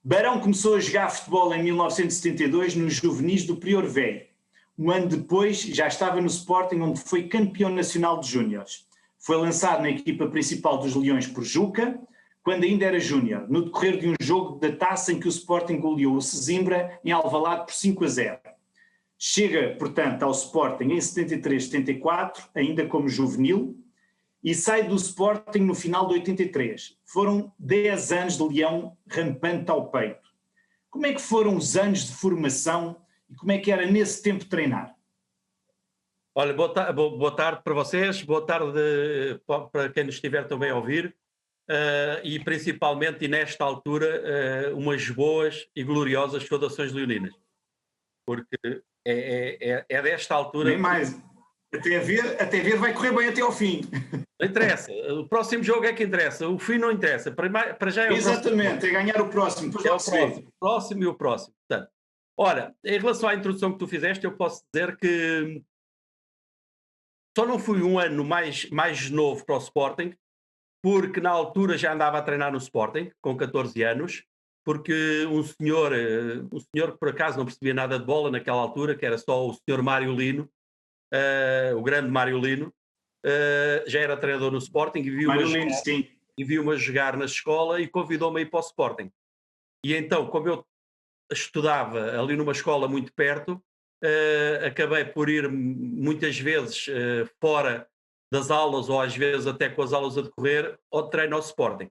Barão começou a jogar futebol em 1972 nos juvenis do Prior Velho. Um ano depois já estava no Sporting, onde foi campeão nacional de júniores. Foi lançado na equipa principal dos Leões por Juca, quando ainda era júnior, no decorrer de um jogo da taça em que o Sporting goleou o Sesimbra em Alvalade por 5-0. Chega, portanto, ao Sporting em 73-74, ainda como juvenil, e sai do Sporting no final de 83. Foram 10 anos de Leão rampante ao peito. Como é que foram os anos de formação e como é que era nesse tempo treinar? Olha, boa tarde para vocês, boa tarde para quem nos estiver também a ouvir, e principalmente e nesta altura umas boas e gloriosas saudações leoninas, porque é desta altura... Nem mais, até ver vai correr bem até ao fim. Não interessa, o próximo jogo é que interessa, o fim não interessa, para já é o Exatamente, próximo. É ganhar o próximo, depois é o próximo e o próximo. Portanto, ora, em relação à introdução que tu fizeste, eu posso dizer que só não fui um ano mais novo para o Sporting, porque na altura já andava a treinar no Sporting, com 14 anos, porque um senhor que por acaso não percebia nada de bola naquela altura, que era só o senhor Mário Lino, o grande Mário Lino, já era treinador no Sporting e viu-me jogar na escola e convidou-me a ir para o Sporting. E então, como eu estudava ali numa escola muito perto, acabei por ir muitas vezes fora das aulas, ou às vezes até com as aulas a decorrer, ao treino ao Sporting.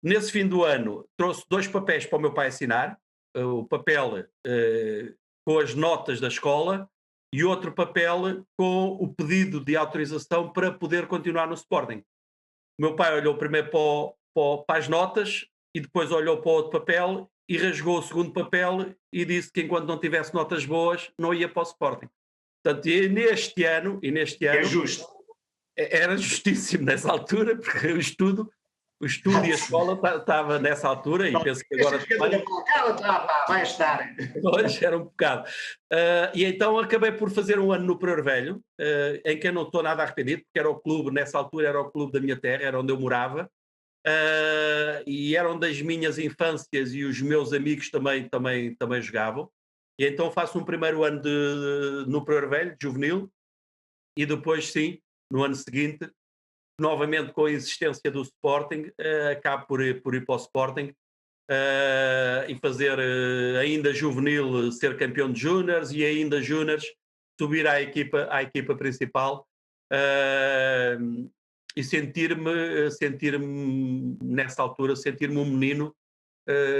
Nesse fim do ano, trouxe 2 papéis para o meu pai assinar, o papel com as notas da escola e outro papel com o pedido de autorização para poder continuar no Sporting. O meu pai olhou primeiro para as notas e depois olhou para o outro papel e rasgou o segundo papel e disse que enquanto não tivesse notas boas não ia para o Sporting. Portanto, neste ano é justo. Era justíssimo nessa altura, porque o estudo e a escola estava nessa altura e penso que agora vai estar. Hoje era um bocado. E então acabei por fazer um ano no Prior Velho, em que eu não estou nada arrependido, porque era o clube, nessa altura era o clube da minha terra, era onde eu morava, e era onde as minhas infâncias e os meus amigos também jogavam. E então faço um primeiro ano no Prior Velho, juvenil, e depois sim, no ano seguinte, novamente com a existência do Sporting, acabo por ir para o Sporting e fazer ainda juvenil, ser campeão de júniores e ainda júniores subir à equipa principal e sentir-me nessa altura, sentir-me um menino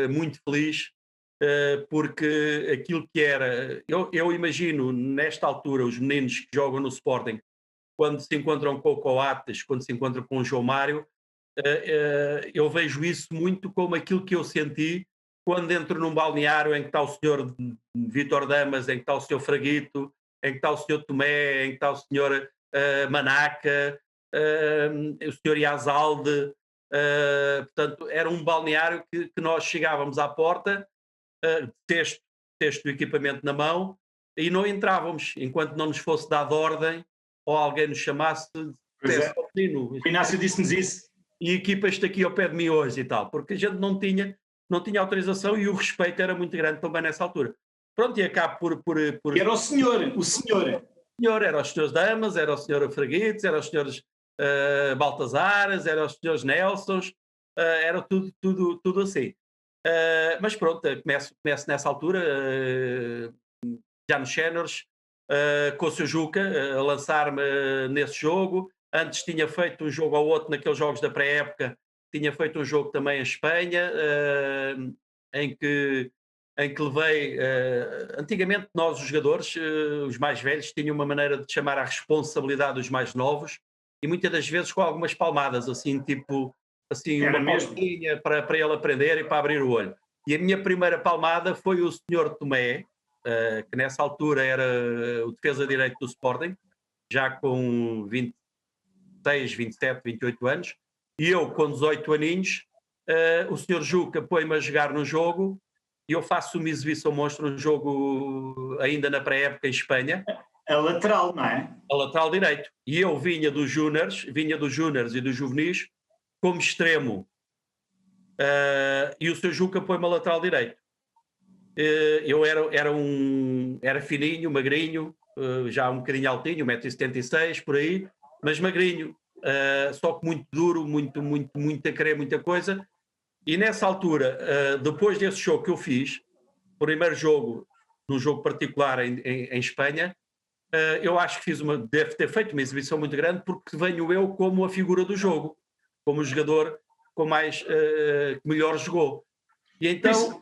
muito feliz, porque aquilo que era, eu imagino nesta altura os meninos que jogam no Sporting, quando se encontram com o Coates, quando se encontram com o João Mário, eu vejo isso muito como aquilo que eu senti quando entro num balneário em que está o senhor Vítor Damas, em que está o senhor Fraguito, em que está o senhor Tomé, em que está o senhor Manaca, o senhor Iazalde. Portanto, era um balneário que nós chegávamos à porta, texto do equipamento na mão, e não entrávamos enquanto não nos fosse dada ordem ou alguém nos chamasse. O Inácio disse-nos isso. E equipas-te aqui ao pé de mim hoje e tal, porque a gente não tinha autorização e o respeito era muito grande também nessa altura. Pronto, e acabo por... Era o senhor. Era os senhores Damas, era o senhor Fraguites, era os senhores Baltazares, era os senhores Nelsons, era tudo assim. Mas pronto, começo nessa altura, já nos séniores, com o seu Juca, a lançar-me nesse jogo. Antes tinha feito um jogo ou outro naqueles jogos da pré-época, tinha feito um jogo também em Espanha, em que levei... antigamente nós, os jogadores, os mais velhos, tinham uma maneira de chamar à responsabilidade dos mais novos e muitas das vezes com algumas palmadas, assim, tipo... assim, era uma mesmo palmadinha para ele aprender e para abrir o olho. E a minha primeira palmada foi o senhor Tomé, que nessa altura era o defesa direito do Sporting, já com 26, 27, 28 anos, e eu com 18 aninhos, o senhor Juca põe-me a jogar no jogo e eu faço uma exibição monstro no jogo ainda na pré-época em Espanha. A lateral, não é? A lateral direito. E eu vinha dos júniores e dos juvenis como extremo, e o seu Juca põe-me a lateral direito. Eu era fininho, magrinho, já um bocadinho altinho, 1,76 m por aí, mas magrinho, só que muito duro, muito a querer muita coisa. E nessa altura, depois desse jogo que eu fiz, primeiro jogo, num jogo particular em Espanha, eu acho que deve ter feito uma exibição muito grande, porque venho eu como a figura do jogo, como o jogador com mais, que melhor jogou. E então...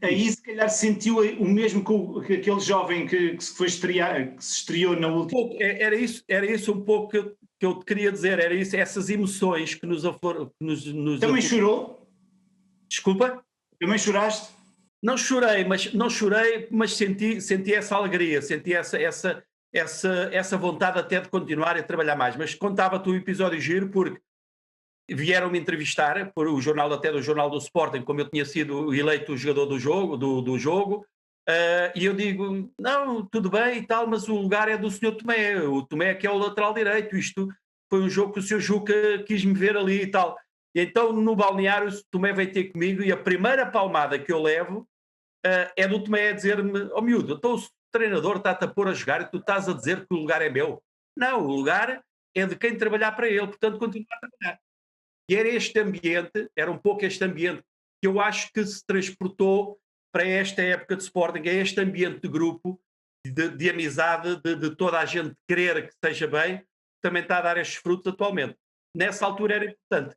Aí se calhar sentiu o mesmo que aquele jovem que se estreou na última. Era isso um pouco que eu te queria dizer, era isso, essas emoções que nos afloram. Também chorou? Desculpa? Também choraste? Não chorei, mas senti essa alegria, senti essa vontade até de continuar a trabalhar mais. Mas contava-te o episódio giro porque vieram-me entrevistar por o jornal, até do Jornal do Sporting, como eu tinha sido eleito o jogador do jogo, e eu digo, não, tudo bem e tal, mas o lugar é do Sr. Tomé, o Tomé que é o lateral direito, isto foi um jogo que o Sr. Juca quis me ver ali e tal. E então no balneário o Tomé veio ter comigo e a primeira palmada que eu levo é do Tomé a dizer-me, oh miúdo, então o treinador está-te a pôr a jogar e tu estás a dizer que o lugar é meu. Não, o lugar é de quem trabalhar para ele, portanto continua a trabalhar. E era um pouco este ambiente que eu acho que se transportou para esta época de Sporting, é este ambiente de grupo, de amizade, de toda a gente querer que esteja bem, que também está a dar estes frutos atualmente. Nessa altura era importante.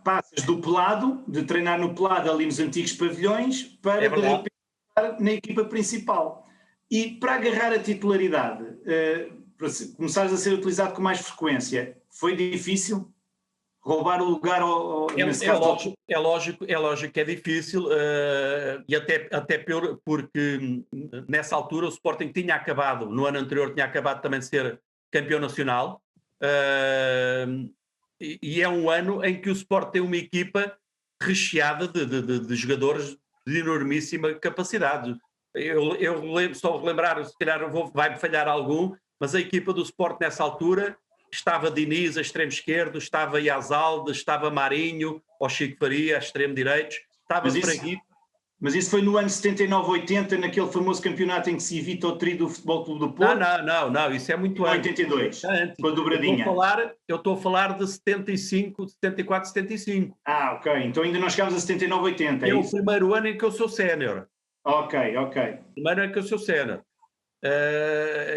Passas do pelado, de treinar no pelado ali nos antigos pavilhões, para de repente estar na equipa principal. E para agarrar a titularidade, para começares a ser utilizado com mais frequência, foi difícil? Roubar o lugar é lógico que é difícil, e até porque nessa altura o Sporting tinha acabado, no ano anterior tinha acabado também de ser campeão nacional, e é um ano em que o Sporting tem uma equipa recheada de jogadores de enormíssima capacidade. Eu só relembrar, se calhar vai-me falhar algum, mas a equipa do Sporting nessa altura estava Diniz a extremo esquerdo, estava Yazalde, estava Marinho, ou Chico Faria a extremo direito, estava Fraguito. Mas isso foi no ano 79-80, naquele famoso campeonato em que se evita o tri do Futebol Clube do Porto? Não, isso é muito antes. 82, com a dobradinha. Eu estou a falar de 75, 74, 75. Ok, então ainda não chegámos a 79-80, é o primeiro ano em que eu sou sénior. Ok. Primeiro ano que eu sou sénior.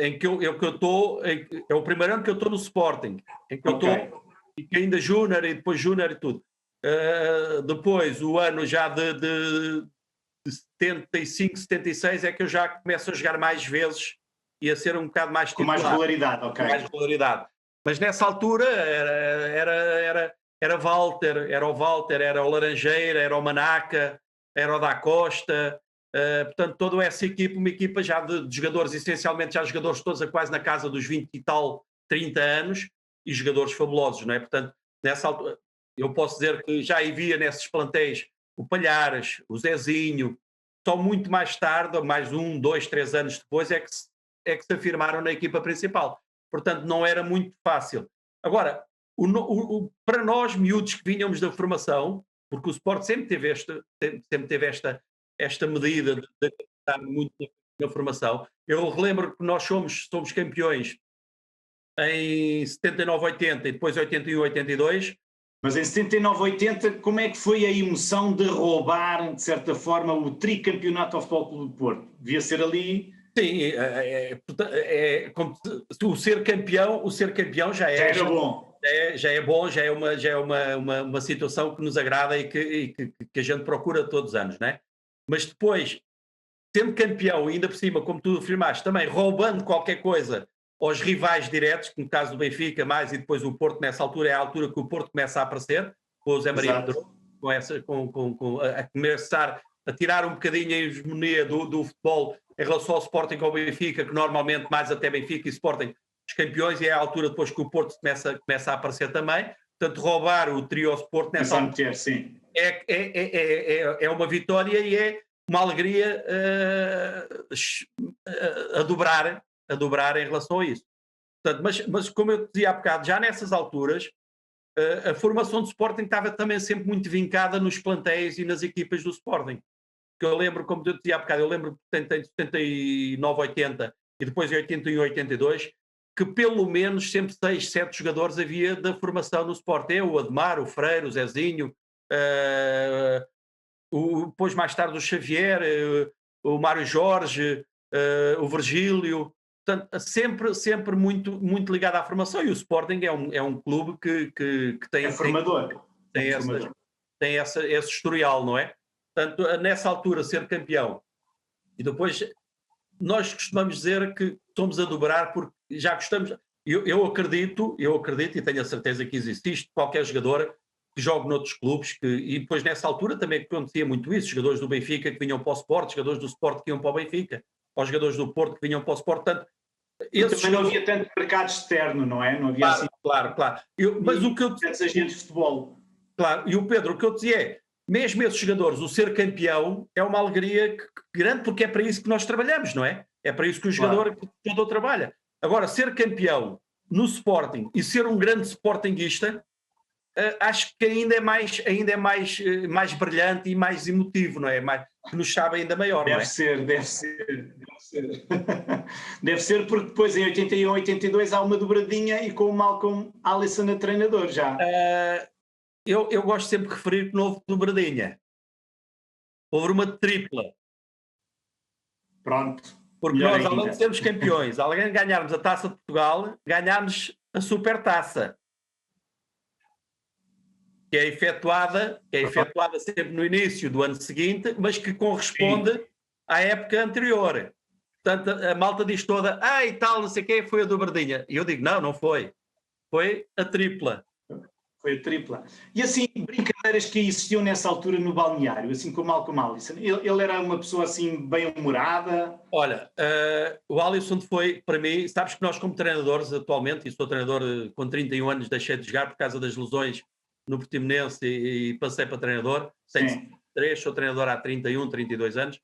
Em que eu estou, é o primeiro ano que eu estou no Sporting, em que eu estou, e que ainda júnior e depois júnior e tudo. Depois, o ano já de 75, 76 é que eu já começo a jogar mais vezes e a ser um bocado mais titular. Com mais regularidade, ok. Com mais regularidade. Mas nessa altura era Walter, era o Laranjeira, era o Manaca, era o da Costa. Portanto, toda essa equipa, uma equipa já de jogadores, essencialmente já jogadores todos a quase na casa dos 20 e tal, 30 anos, e jogadores fabulosos, não é? Portanto, nessa altura, eu posso dizer que já havia nesses plantéis o Palhares, o Zezinho, só muito mais tarde, mais 1, 2, 3 anos depois, é que se afirmaram na equipa principal. Portanto, não era muito fácil. Agora, para nós, miúdos que vinhamos da formação, porque o Sport sempre teve esta medida de estar muito na formação. Eu relembro que nós somos campeões em 79-80 e depois 81-82. Mas em 79-80, como é que foi a emoção de roubar, de certa forma, o tricampeonato ao Futebol Clube do Porto? Devia ser ali... Sim, o ser campeão já é... Já era bom. Já é bom, já é uma situação que nos agrada e que a gente procura todos os anos, não é? Mas depois, sendo campeão, ainda por cima, como tu afirmaste, também roubando qualquer coisa aos rivais diretos, que no caso do Benfica mais, e depois o Porto, nessa altura, é a altura que o Porto começa a aparecer, com o Zé Maria Pedro, a começar a tirar um bocadinho a hegemonia do futebol em relação ao Sporting ou ao Benfica, que normalmente mais até Benfica e Sporting, os campeões, e é a altura depois que o Porto começa a aparecer também. Portanto, roubar o trio ao Sport nessa altura é uma vitória e é uma alegria a dobrar em relação a isso. Portanto, mas como eu te dizia há bocado, já nessas alturas, a formação do Sporting estava também sempre muito vincada nos plantéis e nas equipas do Sporting. Que eu lembro, como eu dizia há bocado, eu lembro que em 79, 80 e depois em 81, 82, que pelo menos sempre 6, 7 jogadores havia da formação no Sporting. Eu, o Ademar, o Freire, o Zezinho, depois mais tarde o Xavier, o Mário Jorge, o Virgílio. Portanto, sempre muito, muito ligado à formação, e o Sporting é um clube que tem, É formador. tem esse historial, não é? Portanto, nessa altura, ser campeão. E depois, nós costumamos dizer que estamos a dobrar porque já gostamos. Eu acredito e tenho a certeza que existe qualquer jogador que jogue noutros clubes, e depois nessa altura também acontecia muito isso, jogadores do Benfica que vinham para o Sport, jogadores do Sport que iam para o Benfica, ou jogadores do Porto que vinham para o Sport. Portanto, também não havia tanto mercado externo, não é? Não havia claro. Mas o que eu agentes de futebol. Claro, e o Pedro, o que eu dizia é, mesmo esses jogadores, o ser campeão é uma alegria grande, porque é para isso que nós trabalhamos, não é? É para isso que o jogador trabalha. Agora, ser campeão no Sporting e ser um grande sportinguista, acho que ainda é mais brilhante e mais emotivo, não é? Que nos sabe ainda maior, deve não é? Ser. Deve ser porque depois em 81, 82 há uma dobradinha e com o Malcolm Allison a treinador já. Eu gosto sempre de referir que não houve dobradinha. Houve uma tripla. Pronto. Porque nós, além de sermos campeões, além de ganharmos a Taça de Portugal, ganhámos a Supertaça. Que é efetuada sempre no início do ano seguinte, mas que corresponde à época anterior. Portanto, a malta diz toda, e tal, não sei o quê, foi a dobradinha. E eu digo, não foi. Foi a tripla. Foi a tripla. E assim, brincadeiras que existiam nessa altura no balneário, assim como o Malcolm Allison, ele era uma pessoa assim bem humorada? Olha, o Allison foi, para mim, sabes que nós como treinadores atualmente, e sou treinador com 31 anos, deixei de jogar por causa das lesões no Portimonense e passei para treinador, tenho 3, sou treinador há 31, 32 anos.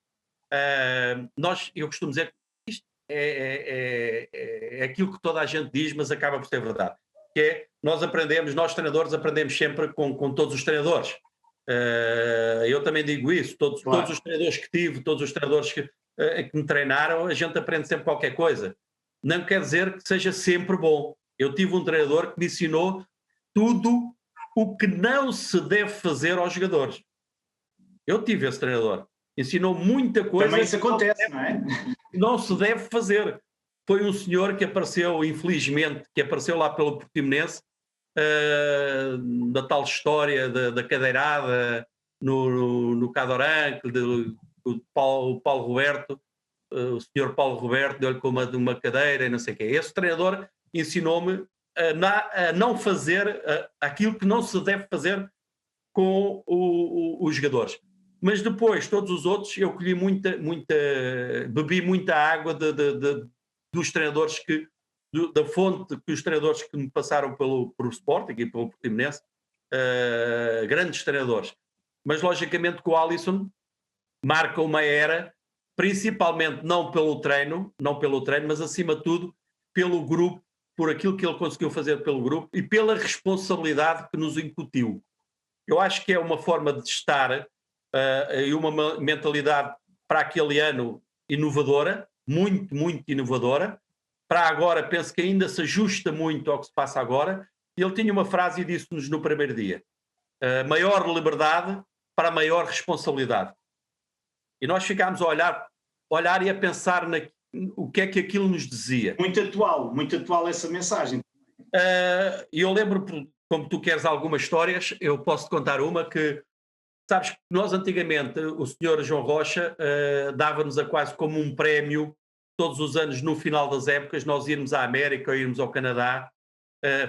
Eu costumo dizer que isto é aquilo que toda a gente diz, mas acaba por ser verdade. Que é, nós treinadores aprendemos sempre com todos os treinadores. Eu também digo isso, todos os treinadores que tive, todos os treinadores que me treinaram, a gente aprende sempre qualquer coisa. Não quer dizer que seja sempre bom. Eu tive um treinador que me ensinou tudo o que não se deve fazer aos jogadores. Eu tive esse treinador. Ensinou muita coisa. Também isso acontece, não é? Não se deve fazer. Foi um senhor que apareceu, infelizmente, lá pelo Portimonense, da tal história da cadeirada no Cadoran, o Paulo Roberto, o senhor Paulo Roberto deu-lhe com uma cadeira e não sei o quê. Esse treinador ensinou-me a não fazer aquilo que não se deve fazer com os jogadores. Mas depois, todos os outros, eu colhi bebi muita água dos treinadores da fonte que os treinadores que me passaram pelo Sporting e pelo Portimonense, grandes treinadores. Mas logicamente que o Allison marca uma era, principalmente não pelo treino, mas acima de tudo pelo grupo, por aquilo que ele conseguiu fazer pelo grupo e pela responsabilidade que nos incutiu. Eu acho que é uma forma de estar e uma mentalidade para aquele ano inovadora, muito, muito inovadora. Para agora, penso que ainda se ajusta muito ao que se passa agora. E ele tinha uma frase e disse-nos no primeiro dia: maior liberdade para maior responsabilidade. E nós ficámos a olhar e a pensar o que é que aquilo nos dizia. Muito atual essa mensagem. E eu lembro, como tu queres algumas histórias, eu posso-te contar uma que, sabes que nós antigamente, o senhor João Rocha dava-nos a quase como um prémio, todos os anos no final das épocas, nós irmos à América ou irmos ao Canadá,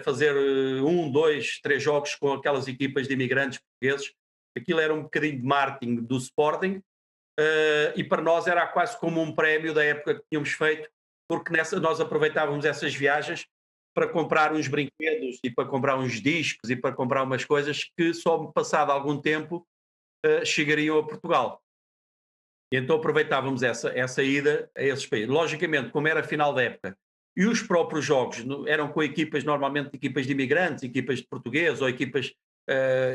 fazer 1, 2, 3 jogos com aquelas equipas de imigrantes portugueses. Aquilo era um bocadinho de marketing do Sporting, e para nós era quase como um prémio da época que tínhamos feito, porque nós aproveitávamos essas viagens para comprar uns brinquedos e para comprar uns discos e para comprar umas coisas que só passado algum tempo chegariam a Portugal. E então aproveitávamos essa ida a esses países. Logicamente, como era final da época e os próprios jogos eram com equipas, normalmente equipas de imigrantes, equipas de portugueses ou equipas,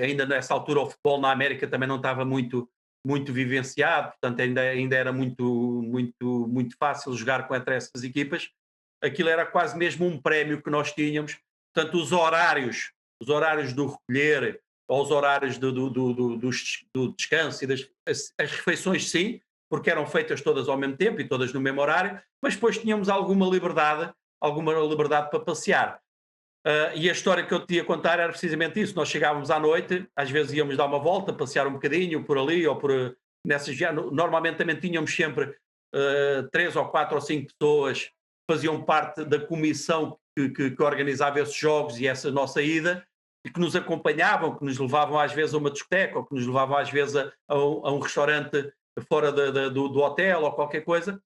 ainda nessa altura o futebol na América também não estava muito vivenciado, portanto ainda era muito fácil jogar contra essas equipas. Aquilo era quase mesmo um prémio que nós tínhamos, portanto os horários do recolher, ou os horários do descanso e as refeições sim, porque eram feitas todas ao mesmo tempo e todas no mesmo horário, mas depois tínhamos alguma liberdade para passear. E a história que eu te ia contar era precisamente isso. Nós chegávamos à noite, às vezes íamos dar uma volta, passear um bocadinho por ali ou nessas viagens. Normalmente também tínhamos sempre 3 ou 4 ou 5 pessoas que faziam parte da comissão que organizava esses jogos e essa nossa ida, e que nos acompanhavam, que nos levavam às vezes a uma discoteca, ou que nos levavam às vezes a um restaurante fora do hotel ou qualquer coisa.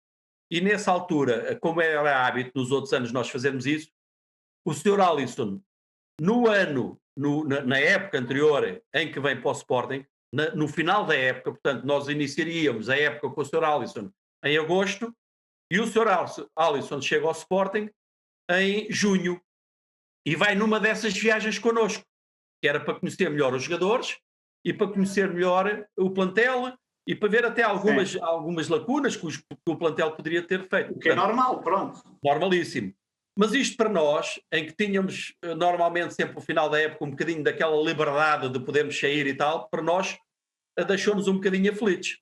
E nessa altura, como era hábito nos outros anos nós fazermos isso, o Sr. Alisson, na época anterior em que vem para o Sporting, no final da época, portanto, nós iniciaríamos a época com o Sr. Alisson em agosto, e o Sr. Alisson chega ao Sporting em junho, e vai numa dessas viagens connosco, que era para conhecer melhor os jogadores, e para conhecer melhor o plantel, e para ver até algumas lacunas que o plantel poderia ter feito. O que é normal, pronto. Normalíssimo. Mas isto para nós, em que tínhamos normalmente sempre no final da época um bocadinho daquela liberdade de podermos sair e tal, para nós deixou-nos um bocadinho aflitos.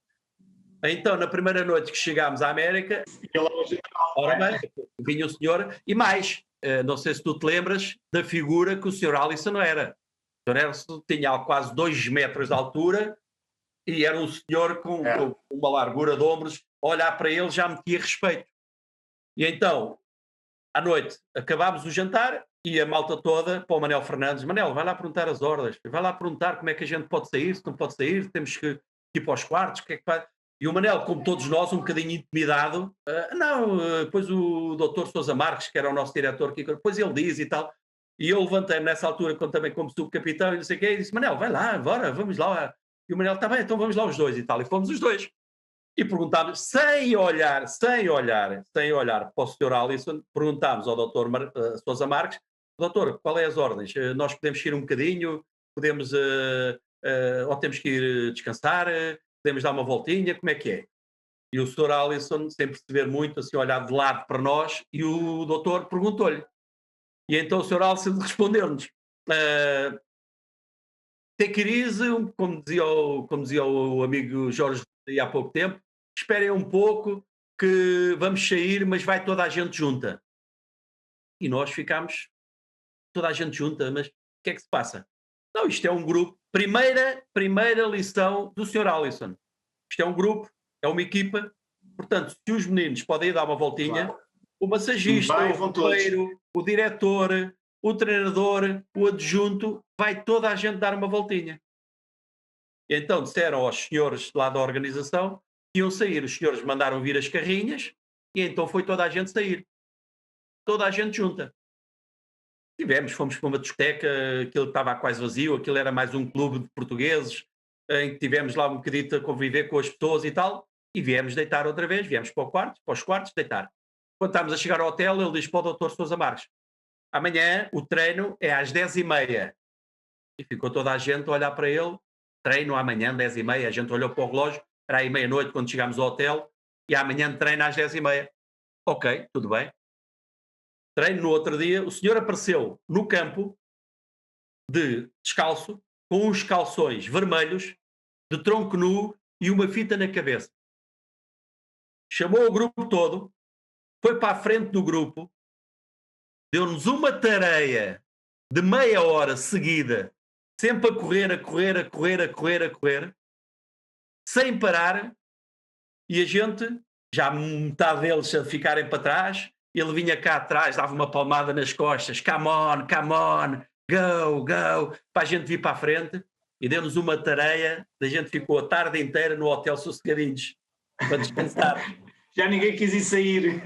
Então, na primeira noite que chegámos à América, ora bem, vinha o senhor, e mais, não sei se tu te lembras da figura que o Sr. Alisson era. O Sr. Alisson tinha quase 2 metros de altura e era um senhor com uma largura de ombros, olhar para ele já metia respeito. E então, à noite, acabámos o jantar e a malta toda para o Manel Fernandes. Manel, vai lá perguntar as ordens, vai lá perguntar como é que a gente pode sair, se não pode sair, temos que ir para os quartos, o que é que vai... E o Manel, como todos nós, um bocadinho intimidado, depois o doutor Sousa Marques, que era o nosso diretor, depois ele diz e tal, e eu levantei-me nessa altura, também como subcapitão, e não sei o quê, e disse, Manel, vai lá, bora, vamos lá. E o Manel, está bem, então vamos lá os dois e tal, e fomos os dois. E perguntámos, sem olhar para o Sr. Alisson, perguntámos ao doutor Sousa Marques, doutor, qual é as ordens? Nós podemos ir um bocadinho, podemos, ou temos que ir descansar, podemos dar uma voltinha, como é que é? E o Sr. Alisson, sem perceber muito, assim, olhar de lado para nós, e o doutor perguntou-lhe. E então o Sr. Alisson respondeu-nos, take it easy, como dizia o amigo Jorge há pouco tempo, esperem um pouco que vamos sair, mas vai toda a gente junta. E nós ficámos toda a gente junta, mas o que é que se passa? Não, isto é um grupo, primeira lição do Sr. Alisson. Isto é um grupo, é uma equipa, portanto, se os meninos podem ir dar uma voltinha, claro, o massagista, o copeiro, o diretor, o treinador, o adjunto, vai toda a gente dar uma voltinha. E então disseram aos senhores lá da organização que iam sair. Os senhores mandaram vir as carrinhas e então foi toda a gente sair. Toda a gente junta. Fomos para uma discoteca, aquilo estava quase vazio, aquilo era mais um clube de portugueses, em que tivemos lá um bocadito a conviver com as pessoas e tal, e viemos deitar outra vez, viemos para os quartos deitar. Quando estávamos a chegar ao hotel, ele diz para o Dr. Sousa Marques, amanhã o treino é às 10h30. E ficou toda a gente a olhar para ele, treino amanhã, 10h30, a gente olhou para o relógio, era aí meia-noite quando chegámos ao hotel, e amanhã treino às 10h30. Ok, tudo bem. Treino no outro dia, o senhor apareceu no campo, descalço, com uns calções vermelhos, de tronco nu e uma fita na cabeça. Chamou o grupo todo, foi para a frente do grupo, deu-nos uma tareia de meia hora seguida, sempre a correr, sem parar, e a gente, já metade deles a ficarem para trás, ele vinha cá atrás, dava uma palmada nas costas, come on, go, para a gente vir para a frente, e deu-nos uma tareia, a gente ficou a tarde inteira no hotel sossegadinhos, para descansar. Já ninguém quis ir sair.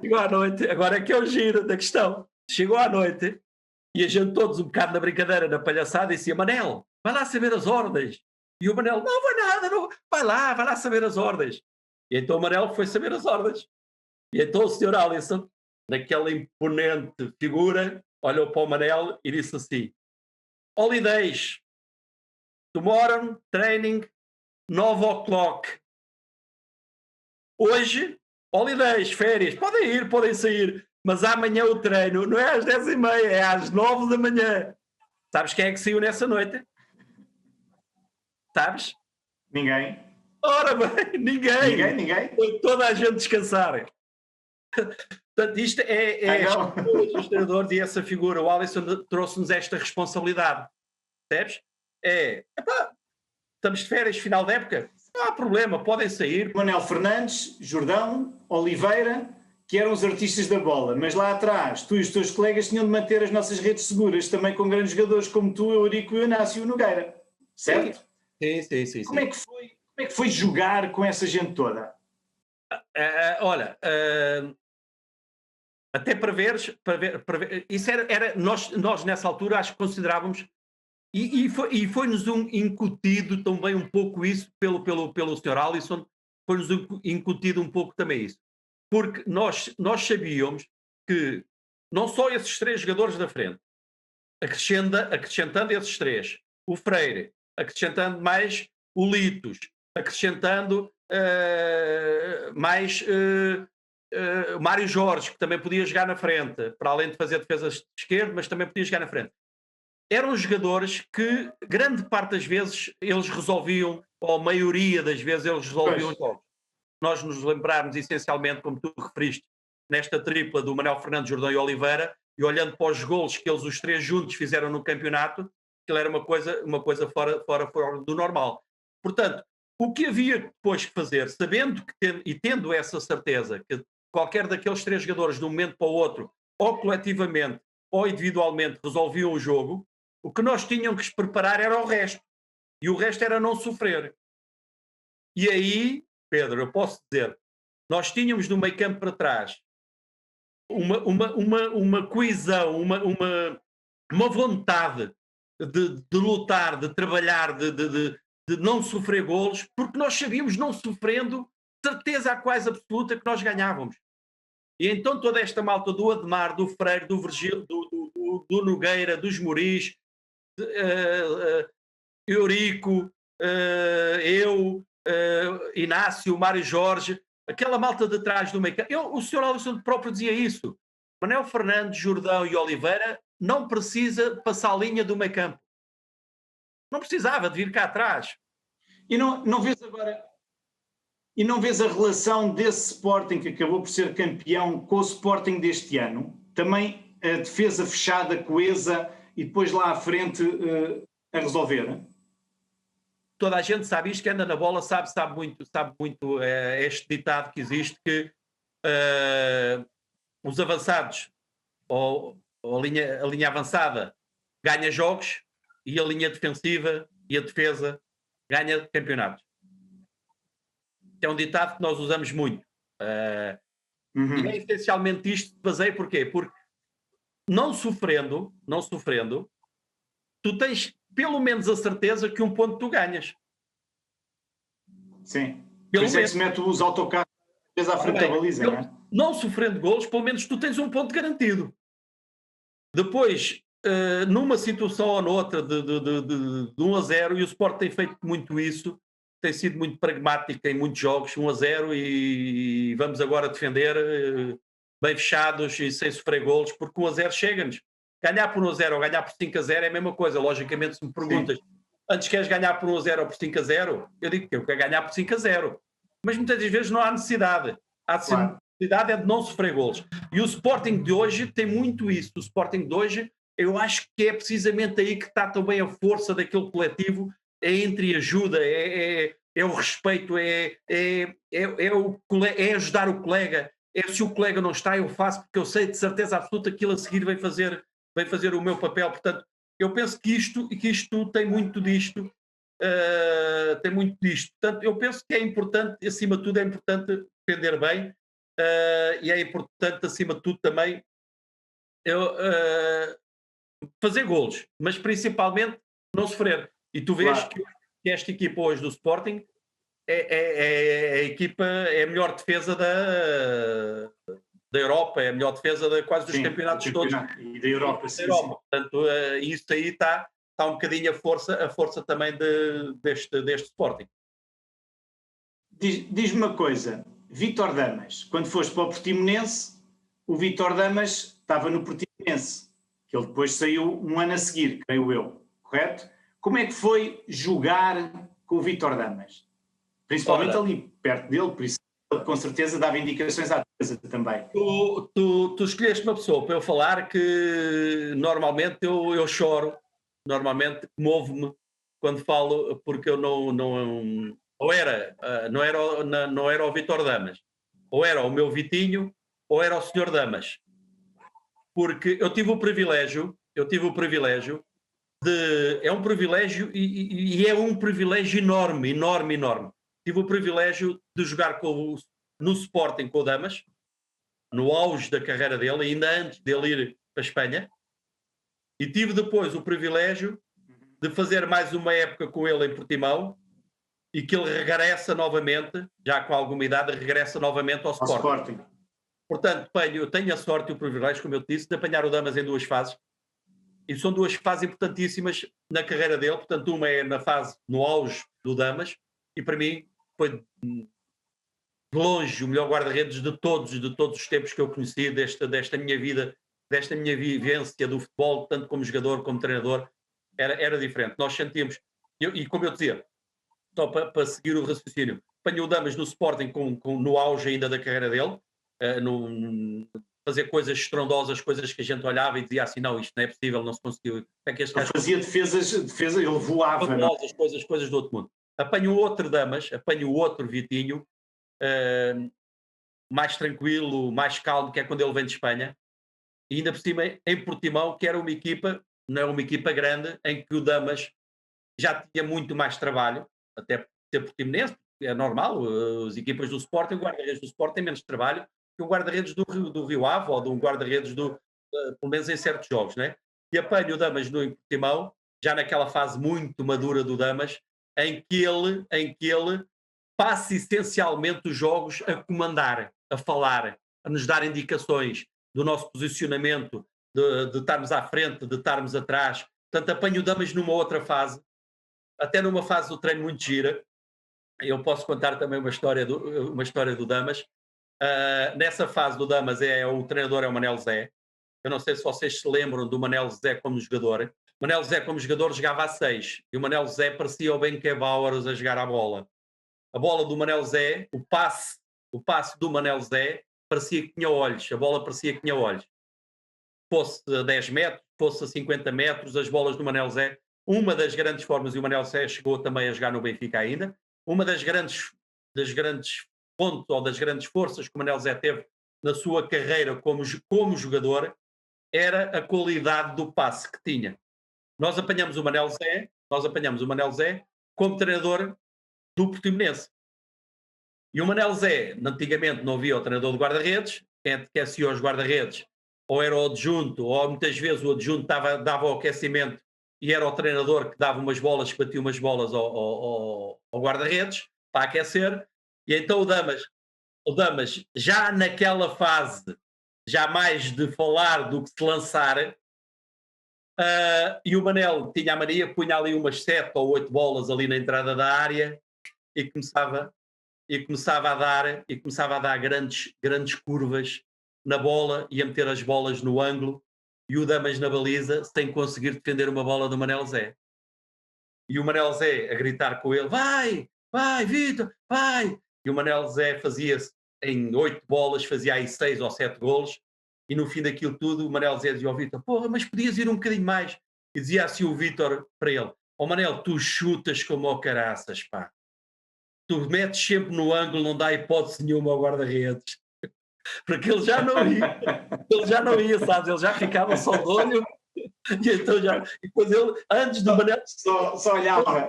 Chegou à noite, agora é que é o giro da questão. Chegou à noite, e a gente todos um bocado na brincadeira, na palhaçada, e dizia, Manel, vai lá saber as ordens. E o Manel, não vai nada, não, vai lá saber as ordens. E então o Manel foi saber as ordens. E então o Sr. Alisson naquela imponente figura, olhou para o Manel e disse assim: Holidays, tomorrow, training, 9 o'clock. Hoje, holidays, férias, podem ir, podem sair, mas amanhã o treino não é às 10h30, é às 9 da manhã. Sabes quem é que saiu nessa noite? Sabes? Ninguém. Ora bem, ninguém. Ninguém. Foi toda a gente descansar. Portanto, isto é os treinadores e essa figura. O Alisson trouxe-nos esta responsabilidade. Percebes? Epá, estamos de férias, final da época, não há problema, podem sair. Manuel Fernandes, Jordão, Oliveira, que eram os artistas da bola, mas lá atrás, tu e os teus colegas tinham de manter as nossas redes seguras, também com grandes jogadores como tu, Eurico e o Inácio Nogueira, certo? Sim. Como é que foi jogar com essa gente toda? Olha, até para veres, isso era nós nessa altura acho que considerávamos, e foi-nos incutido também um pouco isso pelo Sr. Alisson, foi-nos incutido um pouco também isso. Porque nós sabíamos que não só esses 3 jogadores da frente, acrescentando esses 3, o Freire, acrescentando mais o Litos, acrescentando mais Mário Jorge, que também podia jogar na frente, para além de fazer defesas de esquerda, mas também podia jogar na frente. Eram jogadores que, grande parte das vezes, eles resolviam, ou a maioria das vezes, eles resolviam os jogos. Nós nos lembrarmos, essencialmente, como tu referiste, nesta tripla do Manuel Fernandes, Jordão e Oliveira, e olhando para os golos que eles, os 3 juntos, fizeram no campeonato, aquilo era uma coisa fora do normal. Portanto, o que havia depois que fazer, sabendo e tendo essa certeza que qualquer daqueles 3 jogadores, de um momento para o outro, ou coletivamente, ou individualmente, resolviam o jogo, o que nós tínhamos que preparar era o resto. E o resto era não sofrer. E aí, Pedro, eu posso dizer, nós tínhamos no meio campo para trás uma coesão, uma vontade de lutar, de trabalhar, de não sofrer golos, porque nós sabíamos, não sofrendo, certeza quase absoluta que nós ganhávamos. E então toda esta malta do Ademar, do Freire, do Virgílio, do Nogueira, dos Moris, Eurico, eu, Inácio, Mário Jorge, aquela malta de trás do meio campo. O Sr. Alisson próprio dizia isso. Manuel Fernandes, Jordão e Oliveira não precisa passar a linha do meio campo. Não precisava de vir cá atrás. E não vês agora... E não vês a relação desse Sporting que acabou por ser campeão com o Sporting deste ano? Também a defesa fechada, coesa e depois lá à frente a resolver? Toda a gente sabe isto, que anda na bola, sabe muito este ditado que existe, que os avançados, ou a linha avançada ganha jogos e a linha defensiva e a defesa ganha campeonatos. É um ditado que nós usamos muito. E é essencialmente isto que baseia porquê? Porque não sofrendo, tu tens pelo menos a certeza que um ponto tu ganhas. Sim. Por isso é que se mete os autocarros à frente da baliza, não é? Não sofrendo golos, pelo menos tu tens um ponto garantido. Depois, numa situação ou noutra de 1-0, e o Sport tem feito muito isso, tem sido muito pragmático em muitos jogos, 1-0 e vamos agora defender bem fechados e sem sofrer golos, porque 1-0 chega-nos. Ganhar por 1-0 ou ganhar por 5-0 é a mesma coisa. Logicamente, se me perguntas, antes queres ganhar por 1-0 ou por 5-0, eu digo que eu quero ganhar por 5-0. Mas muitas das vezes não há necessidade. Necessidade é de não sofrer golos. E o Sporting de hoje tem muito isso. O Sporting de hoje, eu acho que é precisamente aí que está também a força daquele coletivo, é entre ajuda, é o respeito, é ajudar o colega, se o colega não está, eu faço, porque eu sei de certeza absoluta que aquilo a seguir vai fazer o meu papel. Portanto, eu penso que isto tem muito disto, Portanto, eu penso que é importante, acima de tudo, é importante defender bem, e é importante, acima de tudo, também fazer golos, mas principalmente não sofrer. E tu vês que esta equipa hoje do Sporting é a equipa, é a melhor defesa da Europa, é a melhor defesa de quase dos Sim, campeonatos do todos campeonato. E da Europa, da sim, Europa. sim. Portanto, isso aí está um bocadinho a força também deste Sporting. Diz-me uma coisa, Vítor Damas, quando foste para o Portimonense, o Vítor Damas estava no Portimonense, que ele depois saiu um ano a seguir, creio eu, correto? Como é que foi jogar com o Vítor Damas? Principalmente Ora, ali, perto dele, por isso ele com certeza dava indicações à defesa também. tu escolheste uma pessoa para eu falar que normalmente eu choro, normalmente comovo-me quando falo, porque eu não ou era, não era o Vítor Damas, ou era o meu Vitinho, ou era o senhor Damas, porque eu tive o privilégio é um privilégio e é um privilégio enorme, enorme, enorme. Tive o privilégio de jogar no Sporting com o Damas, no auge da carreira dele, ainda antes dele ir para a Espanha, e tive depois o privilégio de fazer mais uma época com ele em Portimão e que ele regressa novamente, já com alguma idade, regressa novamente ao Ao Sporting. Sporting. Portanto, eu tenho a sorte e o privilégio, como eu te disse, de apanhar o Damas em duas fases. E são duas fases importantíssimas na carreira dele. Portanto, uma é na fase, no auge do Damas, e para mim foi de longe o melhor guarda-redes de todos os tempos que eu conheci, desta minha vida, desta minha vivência do futebol, tanto como jogador como treinador, era diferente. Nós sentíamos, e como eu dizia, só para seguir o raciocínio, apanhou o Damas no Sporting no auge ainda da carreira dele, fazer coisas estrondosas, coisas que a gente olhava e dizia assim, não, isto não é possível, não se conseguiu. É que Ele fazia defesa, ele voava. coisas do outro mundo. Apanho outro Damas, apanho outro Vitinho, mais tranquilo, mais calmo, que é quando ele vem de Espanha, e ainda por cima em Portimão, que era uma equipa, não é uma equipa grande, em que o Damas já tinha muito mais trabalho, até por ser portimonense, é normal, as equipas do Sporting, o guarda-redes do Sporting tem menos trabalho que o guarda-redes do Rio Ave ou do guarda-redes pelo menos em certos jogos, não é? E apanho o Damas no Portimão, já naquela fase muito madura do Damas, em que ele passa essencialmente os jogos a comandar, a falar, a nos dar indicações do nosso posicionamento, de estarmos à frente, de estarmos atrás. Portanto, apanho o Damas numa outra fase, até numa fase do treino muito gira. Eu posso contar também uma história do Damas. Nessa fase do Damas, o treinador é o Manel Zé. Eu não sei se vocês se lembram do Manel Zé como jogador. Manel Zé como jogador jogava a 6 e o Manel Zé parecia o Beckenbauer a jogar a bola. A bola do Manel Zé, o passe do Manel Zé parecia que tinha olhos, a bola parecia que tinha olhos. Fosse a 10 metros, fosse a 50 metros, as bolas do Manel Zé, uma das grandes formas, e o Manel Zé chegou também a jogar no Benfica ainda, uma das grandes pontos ou das grandes forças que o Manel Zé teve na sua carreira como jogador era a qualidade do passe que tinha. Nós apanhamos o Manel Zé como treinador do Portimonense. E o Manel Zé, antigamente não havia o treinador de guarda-redes, quem aquecia os guarda-redes ou era o adjunto, ou muitas vezes o adjunto dava o aquecimento e era o treinador que dava umas bolas, que batia umas bolas ao guarda-redes para aquecer. E então o Damas, já naquela fase, já mais de falar do que se lançar, e o Manel tinha a mania, punha ali umas 7 ou 8 bolas ali na entrada da área e começava a dar grandes curvas na bola e a meter as bolas no ângulo e o Damas na baliza sem conseguir defender uma bola do Manel Zé. E o Manel Zé a gritar com ele, vai Vitor, vai! E o Manel Zé fazia-se em 8 bolas, fazia aí 6 ou 7 golos e no fim daquilo tudo o Manel Zé dizia ao Vitor, porra, mas podias ir um bocadinho mais. E dizia assim o Vitor para ele, Manel, tu chutas como ao caraças, pá. Tu metes sempre no ângulo, não dá hipótese nenhuma ao guarda-redes. Porque ele já não ia, sabes? Ele já ficava só de olho. E então e depois ele, antes do Manel. Só olhava.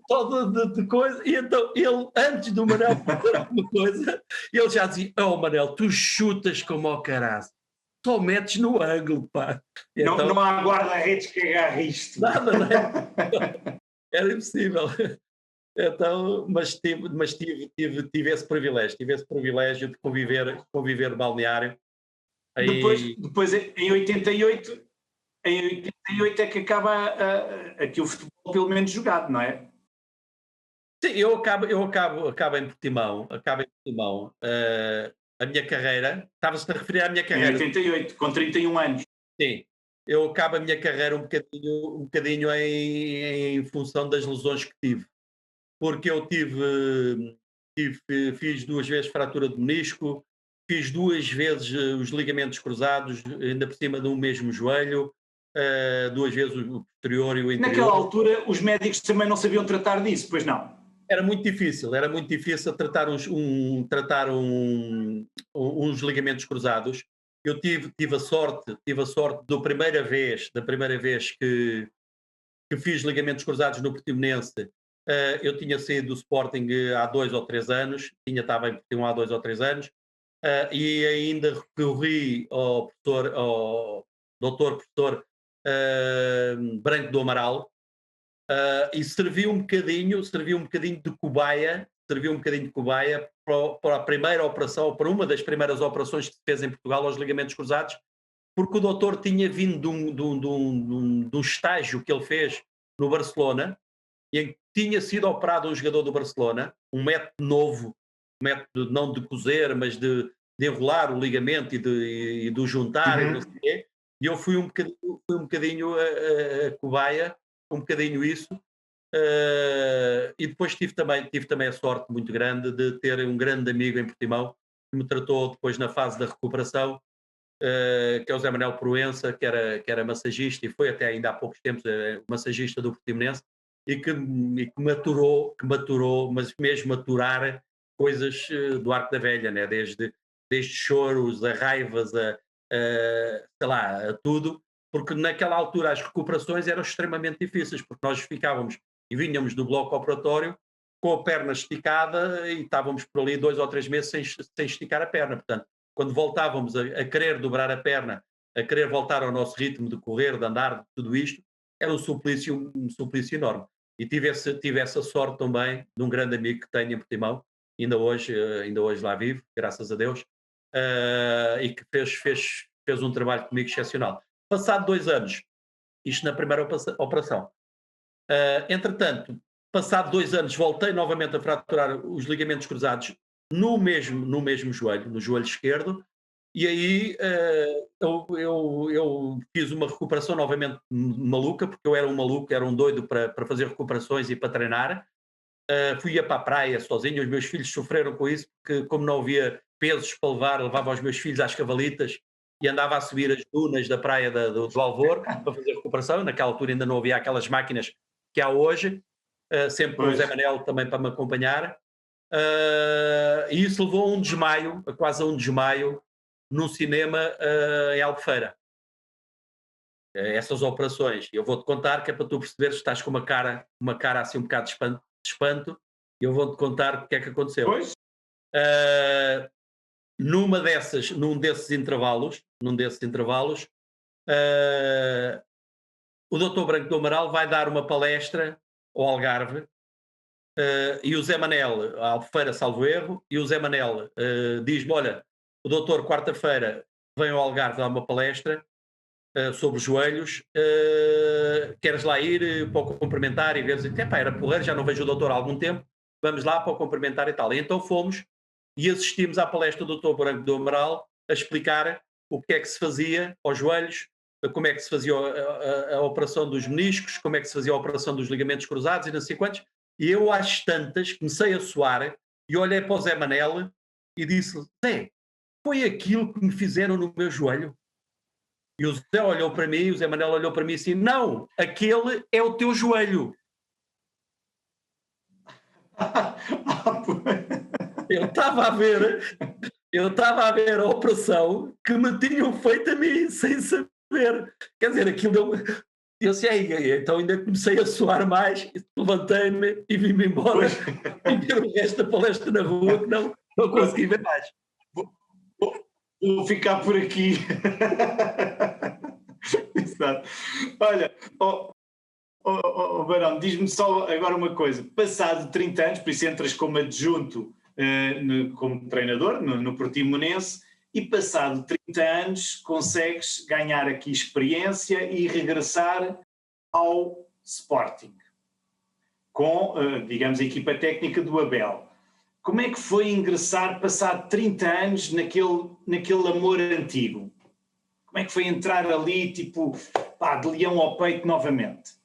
Só de coisa. E então ele, antes do Manel fazer alguma coisa, ele já dizia: Manel, tu chutas como ao caralho. Só metes no ângulo, pá. Então, não há guarda-redes que agarre isto. Nada, não é? Era impossível. Então, mas tive esse privilégio de conviver balneário. Depois, Aí, depois em 88 é que acaba aqui o futebol pelo menos jogado, não é? sim, eu acabo em Portimão. A minha carreira, estava-se a referir à minha Em carreira. 88, com 31 anos. Sim, eu acabo a minha carreira um bocadinho em função das lesões que tive, porque eu fiz 2 vezes fratura de menisco, fiz 2 vezes, os ligamentos cruzados, ainda por cima de um mesmo joelho, 2 vezes o posterior e o Naquela anterior. altura, os médicos também não sabiam tratar disso, pois não? Era muito difícil tratar uns ligamentos cruzados. Eu tive a sorte da primeira vez que fiz ligamentos cruzados no Portimonense. Eu tinha saído do Sporting há 2 ou 3 anos, estava em Portimão há 2 ou 3 anos, e ainda recorri ao doutor professor Branco do Amaral, e serviu um bocadinho de cobaia para a primeira operação, para uma das primeiras operações que se fez em Portugal aos ligamentos cruzados, porque o doutor tinha vindo de um estágio que ele fez no Barcelona, em que tinha sido operado um jogador do Barcelona, um método novo, método não de cozer, mas de enrolar o ligamento e de o juntar e não sei Uhum. o quê, e eu fui um bocadinho a cobaia, um bocadinho isso. E depois tive também a sorte muito grande de ter um grande amigo em Portimão que me tratou depois na fase da recuperação, que é o Zé Manuel Proença, que era massagista e foi até ainda há poucos tempos massagista do Portimonense, e que maturou, mas mesmo maturar coisas do Arco da Velha, né? desde choros, a raivas, sei lá, a tudo, porque naquela altura as recuperações eram extremamente difíceis, porque nós ficávamos e vinhamos do bloco operatório com a perna esticada e estávamos por ali 2 ou 3 meses sem esticar a perna. Portanto, quando voltávamos a querer dobrar a perna, a querer voltar ao nosso ritmo de correr, de andar, de tudo isto, era um suplício enorme. E tive essa sorte também de um grande amigo que tenho em Portimão, ainda hoje lá vive, graças a Deus, e que fez um trabalho comigo excepcional. Passado 2 anos, isto na primeira operação. Entretanto, passado 2 anos, voltei novamente a fraturar os ligamentos cruzados no mesmo joelho, no joelho esquerdo, e aí eu fiz uma recuperação novamente maluca, porque eu era um maluco, era um doido para fazer recuperações e para treinar. Fui para a praia sozinho, os meus filhos sofreram com isso, porque como não havia pesos para levar, levava os meus filhos às cavalitas e andava a subir as dunas da praia do Alvor para fazer recuperação. Naquela altura ainda não havia aquelas máquinas que há hoje, sempre com o Pois. Zé Manel também para me acompanhar. E isso levou quase a um desmaio, num cinema em Albufeira. Essas operações. Eu vou-te contar que é para tu perceberes que estás com uma cara assim um bocado de espanto, e eu vou-te contar o que é que aconteceu. Pois. Ah, num desses intervalos, ah, o doutor Branco do Amaral vai dar uma palestra ao Algarve, e o Zé Manel, a Albufeira, salvo erro, e o Zé Manel diz-me: olha, o doutor quarta-feira vem ao Algarve dar uma palestra sobre os joelhos, queres lá ir para o cumprimentar e ver, epá, era porreiro, já não vejo o doutor há algum tempo, vamos lá para o cumprimentar e tal. E então fomos e assistimos à palestra do doutor Branco do Amaral a explicar o que é que se fazia aos joelhos, como é que se fazia a operação dos meniscos, como é que se fazia a operação dos ligamentos cruzados e não sei quantos. E eu às tantas comecei a suar e olhei para o Zé Manel e disse: Zé, foi aquilo que me fizeram no meu joelho? E o Zé olhou para mim, o Zé Manuel olhou para mim assim: não, aquele é o teu joelho. Eu estava a ver, eu estava a ver a operação que me tinham feito a mim, sem saber. Quer dizer, aquilo deu. Eu sei, então ainda comecei a suar mais, levantei-me e vim-me Pois. embora e ver o resto da palestra na rua, que não consegui ver mais. Vou ficar por aqui. Exato. Olha, Barão, diz-me só agora uma coisa. Passado 30 anos, por isso entras como adjunto, como treinador no Portimonense, e passado 30 anos consegues ganhar aqui experiência e regressar ao Sporting, com, digamos, a equipa técnica do Abel. Como é que foi ingressar, passado 30 anos, naquele amor antigo? Como é que foi entrar ali, tipo, pá, de leão ao peito novamente?